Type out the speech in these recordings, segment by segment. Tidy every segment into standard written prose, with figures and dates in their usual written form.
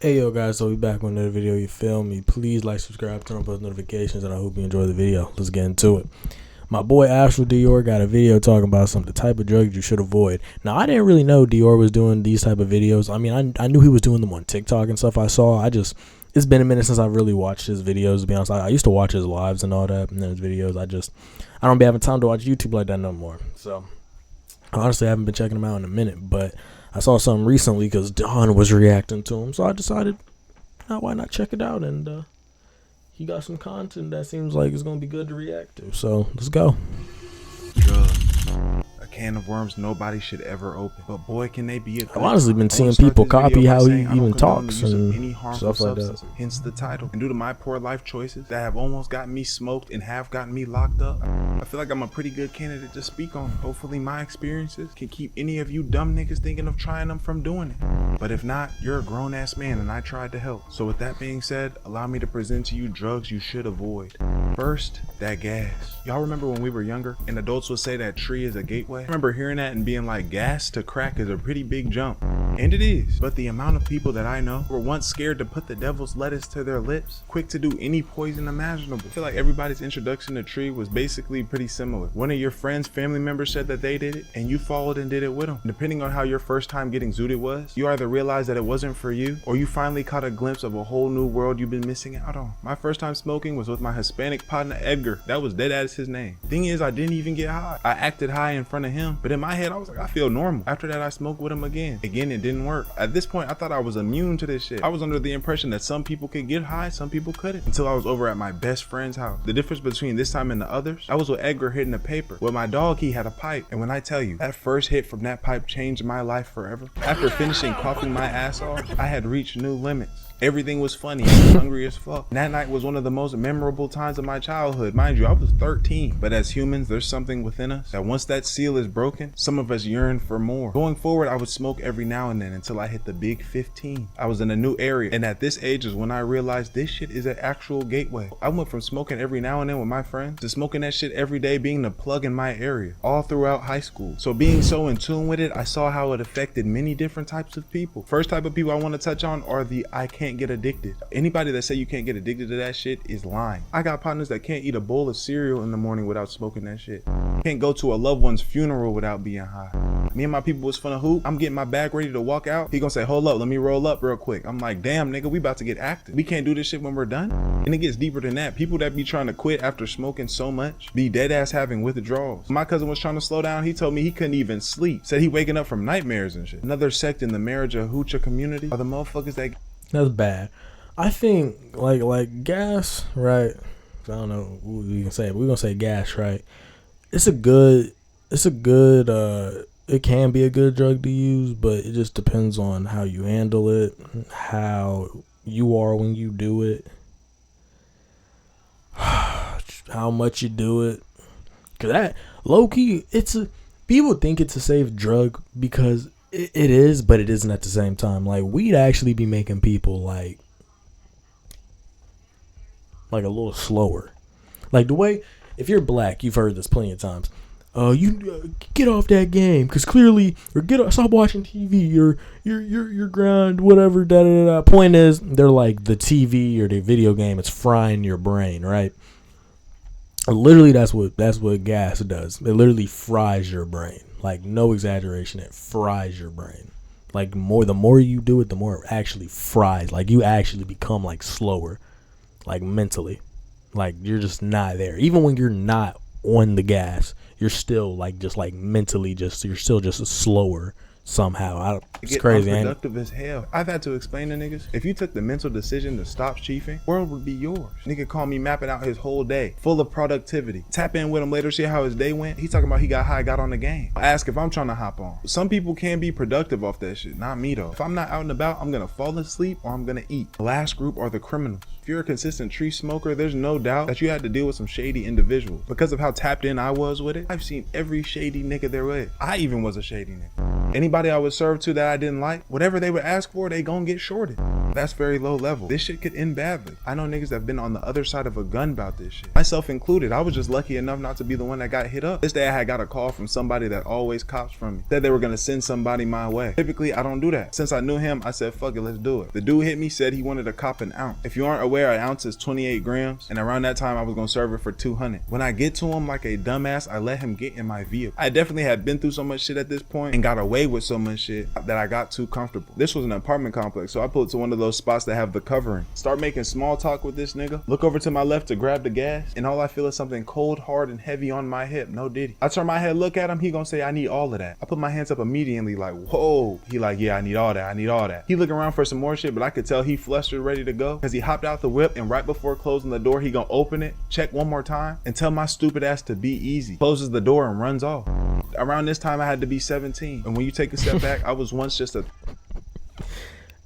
Hey yo guys, so we back with another video, you feel me? Please like, subscribe, turn on post notifications, and I hope you enjoy the video. Let's get into it. My boy Astral Dior got a video talking about the type of drugs you should avoid. Now I didn't really know Dior was doing these type of videos. I mean, I knew he was doing them on TikTok and stuff. It's been a minute since I've really watched his videos, to be honest. I used to watch his lives and all that, and then his videos. I don't be having time to watch YouTube like that no more. So honestly, I haven't been checking him out in a minute, but I saw something recently because Don was reacting to him, so I decided, why not check it out? And he got some content that seems like it's gonna be good to react to. So let's go. A can of worms nobody should ever open, but boy can they be a I've honestly been seeing people copy how he even talks and stuff like that. Hence the title. And due to my poor life choices that have almost gotten me smoked and have gotten me locked up, I feel like I'm a pretty good candidate to speak on. Hopefully my experiences can keep any of you dumb niggas thinking of trying them from doing it. But if not, you're a grown ass man and I tried to help. So with that being said, allow me to present to you drugs you should avoid. First, that gas. Y'all remember when we were younger and adults would say that tree is a gateway? I remember hearing that and being like, gas to crack is a pretty big jump. And it is. But the amount of people that I know were once scared to put the devil's lettuce to their lips, quick to do any poison imaginable. I feel like everybody's introduction to tree was basically pretty similar. One of your friends, family members said that they did it and you followed and did it with them. Depending on how your first time getting zooted was, you either realized that it wasn't for you or you finally caught a glimpse of a whole new world you've been missing out on. My first time smoking was with my Hispanic partner Edgar. That was dead ass his name. Thing is, I didn't even get high. I acted high in front of him, but in my head I was like, I feel normal. After that I smoked with him again. It didn't work. At this point I thought I was immune to this shit. I was under the impression that some people could get high, some people couldn't, until I was over at my best friend's house. The difference between this time and the others, I was with Edgar hitting a paper. With my dog, he had a pipe, and when I tell you, that first hit from that pipe changed my life forever. After finishing coughing my ass off, I had reached new limits. Everything was funny. I was hungry as fuck. And that night was one of the most memorable times of my childhood. Mind you, I was 13. But as humans, there's something within us that once that seal is broken, some of us yearn for more. Going forward, I would smoke every now and then until I hit the big 15. I was in a new area, and at this age is when I realized this shit is an actual gateway. I went from smoking every now and then with my friends to smoking that shit every day being the plug in my area, all throughout high school. So being so in tune with it, I saw how it affected many different types of people. First type of people I want to touch on are the I can't get addicted. Anybody that say you can't get addicted to that shit is lying. I got partners that can't eat a bowl of cereal in the morning without smoking that shit. Can't go to a loved one's funeral without being high. Me and my people was finna hoop. I'm getting my bag ready to walk out. He gonna say, hold up, let me roll up real quick. I'm like, damn nigga, we about to get active. We can't do this shit when we're done. And it gets deeper than that. People that be trying to quit after smoking so much be dead ass having withdrawals. My cousin was trying to slow down. He told me he couldn't even sleep. Said he waking up from nightmares and shit. Another sect in the marriage of hoochah community are the motherfuckers that... That's bad. I think like gas, right? I don't know what we can say, but we're gonna say gas, right? It can be a good drug to use, but it just depends on how you handle it, how you are when you do it, how much you do it. Cause that low key, people think it's a safe drug because it is, but it isn't at the same time. Like we'd actually be making people like a little slower. Like the way, if you're black, you've heard this plenty of times. You get off that game because clearly, or stop watching TV, or your grind, whatever. Da da da. Point is, they're like the TV or the video game. It's frying your brain, right? Literally, that's what gas does. It literally fries your brain. Like no exaggeration, it fries your brain. Like the more you do it, the more it actually fries. Like you actually become like slower. Like mentally, like you're just not there. Even when you're not on the gas, you're still like just like mentally, you're still just slower somehow. It's crazy. Unproductive as hell. I've had to explain to niggas, if you took the mental decision to stop chiefing, world would be yours. Nigga call me mapping out his whole day, full of productivity. Tap in with him later, see how his day went. He talking about he got high, got on the game. I ask if I'm trying to hop on. Some people can be productive off that shit, not me though. If I'm not out and about, I'm gonna fall asleep or I'm gonna eat. The last group are the criminals. If you're a consistent tree smoker, there's no doubt that you had to deal with some shady individuals. Because of how tapped in I was with it, I've seen every shady nigga there was. I even was a shady nigga. Anybody I would serve to that I didn't like, whatever they would ask for, they gon' get shorted. That's very low level. This shit could end badly. I know niggas that have been on the other side of a gun about this shit. Myself included. I was just lucky enough not to be the one that got hit up. This day I had got a call from somebody that always cops from me. Said they were gonna send somebody my way. Typically, I don't do that. Since I knew him, I said, fuck it, let's do it. The dude hit me, said he wanted to cop an ounce. If you aren't aware, an ounce is 28 grams. And around that time, I was gonna serve it for 200. When I get to him like a dumbass, I let him get in my vehicle. I definitely had been through so much shit at this point and got away with so much shit that I got too comfortable. This was an apartment complex, so I pulled to one of those spots that have the covering. Start making small talk with this nigga. Look over to my left to grab the gas, and all I feel is something cold, hard, and heavy on my hip. No diddy. I turn my head, look at him, he gonna say, I need all of that. I put my hands up immediately like, whoa. He like, yeah, I need all that, I need all that. He looking around for some more shit, but I could tell he flustered, ready to go, because he hopped out the whip, and right before closing the door, he gonna open it, check one more time, and tell my stupid ass to be easy. Closes the door and runs off. Around this time, I had to be 17. And when you take a step back, I was once just a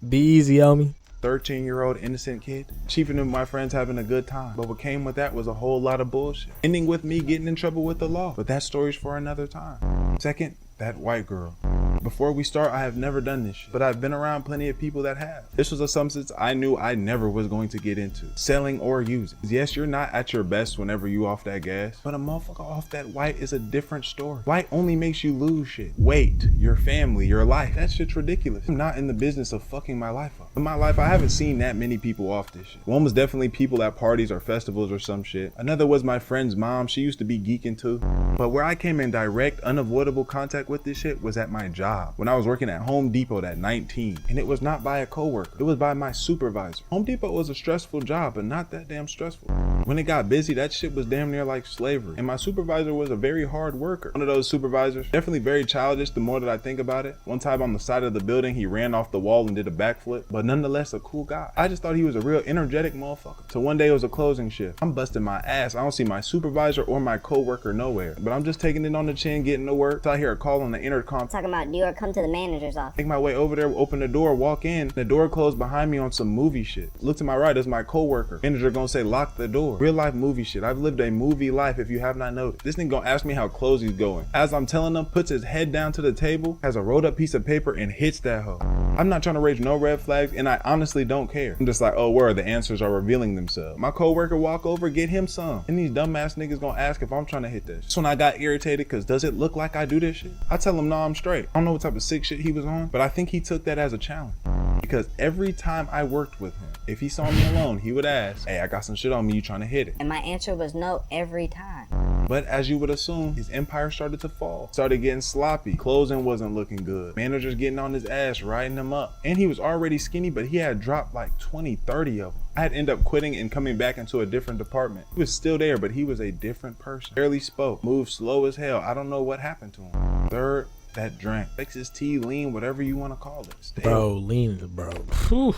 Be easy, homie. 13-year-old innocent kid. Chief and my friends having a good time. But what came with that was a whole lot of bullshit. Ending with me getting in trouble with the law. But that story's for another time. Second, that white girl. Before we start, I have never done this shit, but I've been around plenty of people that have. This was a substance I knew I never was going to get into, selling or using. Yes, you're not at your best whenever you off that gas, but a motherfucker off that white is a different story. White only makes you lose shit. Weight, your family, your life. That shit's ridiculous. I'm not in the business of fucking my life up. In my life, I haven't seen that many people off this shit. One was definitely people at parties or festivals or some shit. Another was my friend's mom. She used to be geeking too. But where I came in direct, unavoidable contact with this shit was at my job. When I was working at Home Depot at 19, and it was not by a coworker, it was by my supervisor. Home Depot was a stressful job, but not that damn stressful. When it got busy, that shit was damn near like slavery. And my supervisor was a very hard worker. One of those supervisors, definitely very childish the more that I think about it. One time on the side of the building, he ran off the wall and did a backflip, but nonetheless a cool guy. I just thought he was a real energetic motherfucker. So one day it was a closing shift. I'm busting my ass. I don't see my supervisor or my coworker nowhere, but I'm just taking it on the chin, getting to work. So I hear a call on the intercom. Talking about New York, come to the manager's office. Make my way over there, open the door, walk in. The door closed behind me on some movie shit. Look to my right, is my coworker. Manager gonna say, lock the door. Real life movie shit. I've lived a movie life if you have not noticed. This nigga gonna ask me how close he's going. As I'm telling him, puts his head down to the table, has a rolled up piece of paper and hits that hoe. I'm not trying to raise no red flags, and I honestly don't care. I'm just like, oh, where the answers are revealing themselves. My coworker walk over, get him some. And these dumbass niggas gonna ask if I'm trying to hit this. So when I got irritated, cause does it look like I do this shit? I tell him, no, I'm straight. I don't know what type of sick shit he was on, but I think he took that as a challenge. Because every time I worked with him, if he saw me alone, he would ask, hey, I got some shit on me, you trying to hit it? And my answer was no every time. But as you would assume, his empire started to fall. Started getting sloppy. Closing wasn't looking good. Managers getting on his ass, riding him up. And he was already skinny, but he had dropped like 20, 30 of them. I had to end up quitting and coming back into a different department. He was still there, but he was a different person. Barely spoke. Moved slow as hell. I don't know what happened to him. Third, that drink. Fix his tea, lean, whatever you want to call it. Stay Bro, lean is, bro. Whew.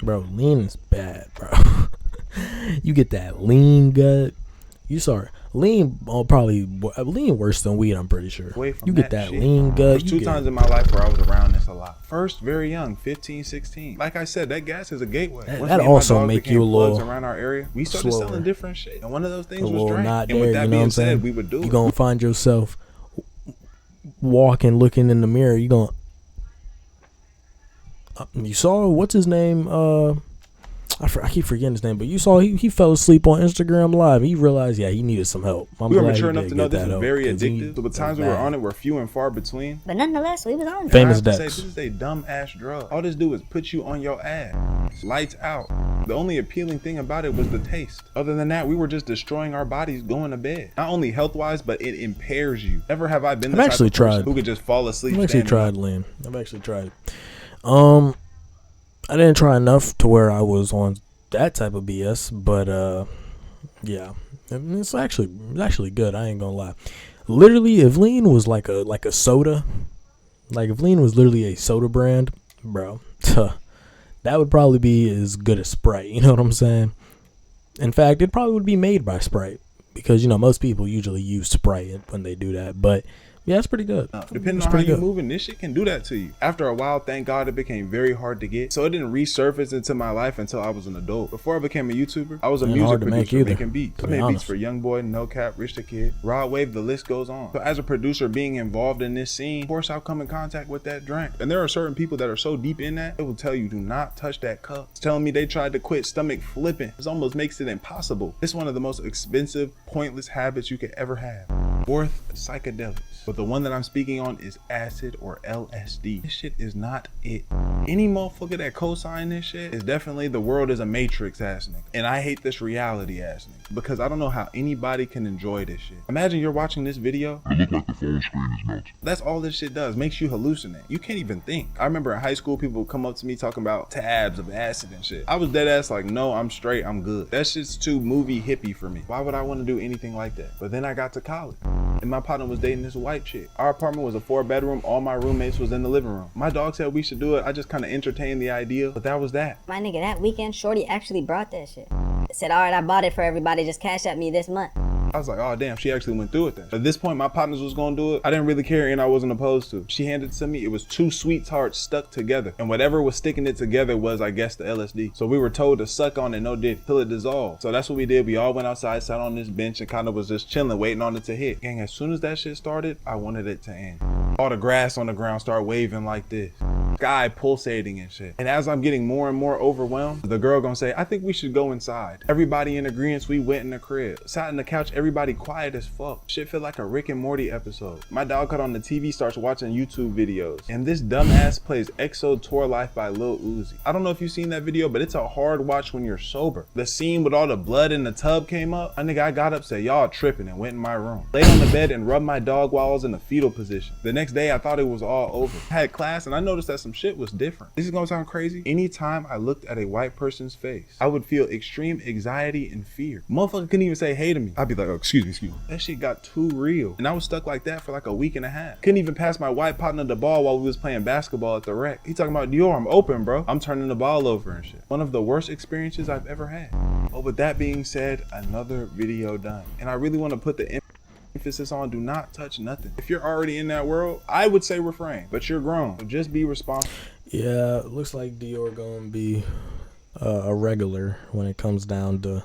Bro, lean is bad, bro. You get that lean gut. You sorry. Lean probably lean worse than weed, I'm pretty sure. From you get that shit. lean gut. There's two times in my life where I was around this a lot. First, very young, 15, 16. Like I said, that gas is a gateway. That also make you a little around our area. We started slower. selling different shit, and one of those things a was drink. Not and there, with that you know being what I'm said, saying? we would do you it. gonna find yourself walking, looking in the mirror. You gonna you saw what's his name? I keep forgetting his name, but you saw he fell asleep on Instagram Live. He realized, yeah, he needed some help. We were mature enough to know this is very addictive. So the times we were on it were few and far between. But nonetheless, we was on it. Famous Dex. Dex. This is a dumb ass drug. All this do is put you on your ass. Lights out. The only appealing thing about it was the taste. Other than that, we were just destroying our bodies going to bed. Not only health wise, but it impairs you. Never have I been the type of person who could just fall asleep. I've actually tried lean. I've actually tried it. I didn't try enough to where I was on that type of BS, but yeah, it's actually good. I ain't gonna lie. Literally, if lean was like a soda, like if lean was literally a soda brand, bro, that would probably be as good as Sprite. You know what I'm saying? In fact, it probably would be made by Sprite because most people usually use Sprite when they do that. But Yeah, it's pretty good. Depending It's on how pretty you're good. moving, this shit can do that to you. After a while, thank God, it became very hard to get. So it didn't resurface into my life until I was an adult. Before I became a YouTuber, I was a Ain't music hard to make producer either, making beats. to I be made beats honest. for YoungBoy, No Cap, Rich the Kid, Rod Wave, the list goes on. So as a producer being involved in this scene, of course I'll come in contact with that drink. And there are certain people that are so deep in that, they will tell you do not touch that cup. It's telling me they tried to quit stomach flipping. This almost makes it impossible. It's one of the most expensive, pointless habits you could ever have. Fourth, psychedelics. But the one that I'm speaking on is acid or LSD. This shit is not it. Any motherfucker that co-sign this shit is definitely the world is a matrix ass nigga. And I hate this reality ass nigga because I don't know how anybody can enjoy this shit. Imagine you're watching this video. It looked like the phone screen is melting. That's all this shit does. Makes you hallucinate. You can't even think. I remember in high school, people would come up to me talking about tabs of acid and shit. I was dead ass like, no, I'm straight. I'm good. That shit's too movie hippie for me. Why would I want to do anything like that? But then I got to college and my partner was dating this white chick. Our apartment was a 4-bedroom. All my roommates was in the living room. My dog said we should do it. I just kind of entertained the idea, but that was that. My nigga, that weekend, Shorty actually brought that shit. Said, all right, I bought it for everybody. Just cash at me this month. I was like, oh damn, she actually went through with that. At this point, my partners was gonna do it. I didn't really care and I wasn't opposed to. She handed it to me. It was 2 sweethearts stuck together. And whatever was sticking it together was, I guess, the LSD. So we were told to suck on it, no dick, till it dissolved. So that's what we did. We all went outside, sat on this bench and kind of was just chilling, waiting on it to hit. Gang, as soon as that shit started, I wanted it to end. All the grass on the ground started waving like this. Sky pulsating and shit. And as I'm getting more and more overwhelmed, the girl gonna say, I think we should go inside. Everybody in agreement, we went in the crib. Sat in the couch, everybody quiet as fuck. Shit felt like a Rick and Morty episode. My dog cut on the TV, starts watching YouTube videos. And this dumbass plays EXO Tour Life by Lil Uzi. I don't know if you've seen that video, but it's a hard watch when you're sober. The scene with all the blood in the tub came up. I got up, said, y'all tripping, and went in my room. Laid on the bed and rubbed my dog while I was in a fetal position. The next day, I thought it was all over. I had class and I noticed that some shit was different. This is gonna sound crazy. Anytime I looked at a white person's face, I would feel extreme anxiety and fear. Motherfucker couldn't even say hey to me. I'd be like, oh, excuse me. That shit got too real. And I was stuck like that for like a week and a half. Couldn't even pass my white partner the ball while we was playing basketball at the rec. He talking about, Dior, I'm open, bro. I'm turning the ball over and shit. One of the worst experiences I've ever had. Oh, with that being said, another video done. And I really want to put the emphasis on do not touch nothing. If you're already in that world, I would say refrain, but you're grown. So just be responsible. Yeah, it looks like Dior gonna be a regular when it comes down to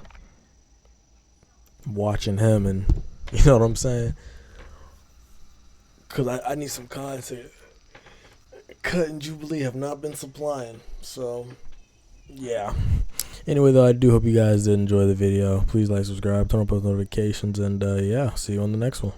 watching him, and you know what I'm saying? Cause I need some content. Cut and Jubilee have not been supplying, so yeah. Anyway, though, I do hope you guys did enjoy the video. Please like, subscribe, turn on post notifications, and yeah, see you on the next one.